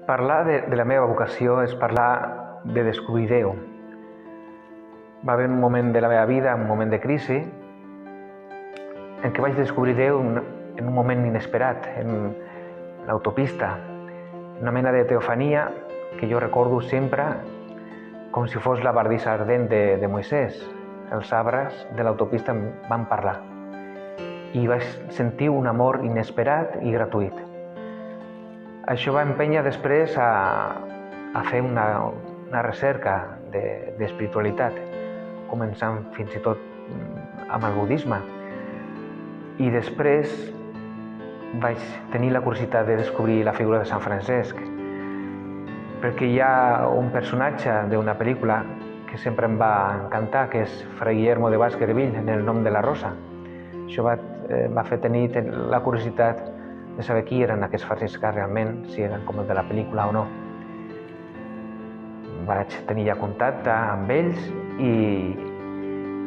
Parlar de la meva vocació és parlar de descobrir Déu. Va haver un moment de la meva vida, un moment de crisi, en què vaig descobrir Déu en un moment inesperat, en l'autopista. Una mena de teofania que jo recordo sempre com si fos la bardissa ardent de Moisès. Els arbres de l'autopista em van parlar i vaig sentir un amor inesperat i gratuït. Això va empènyer després a fer una recerca d'espiritualitat, començant fins i tot amb el budisme. I després vaig tenir la curiositat de descobrir la figura de Sant Francesc, perquè hi ha un personatge d'una pel·lícula que sempre em va encantar, que és Fray Guillermo de Baskerville, en El nom de la rosa. Això va fer tenir la curiositat de saber qui eren aquests franciscans realment, si eren com els de la pel·lícula o no. Vaig tenir ja contacte amb ells i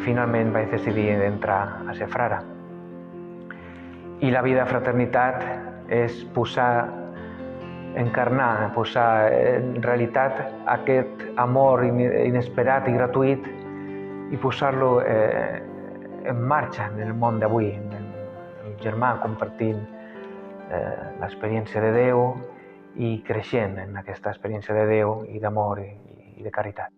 finalment vaig decidir entrar a ser frare. I la vida de fraternitat és encarnar, posar en realitat aquest amor inesperat i gratuït i posar-lo en marxa en el món d'avui, el germà compartint l'experiència de Déu i creixent en aquesta experiència de Déu i d'amor i de caritat.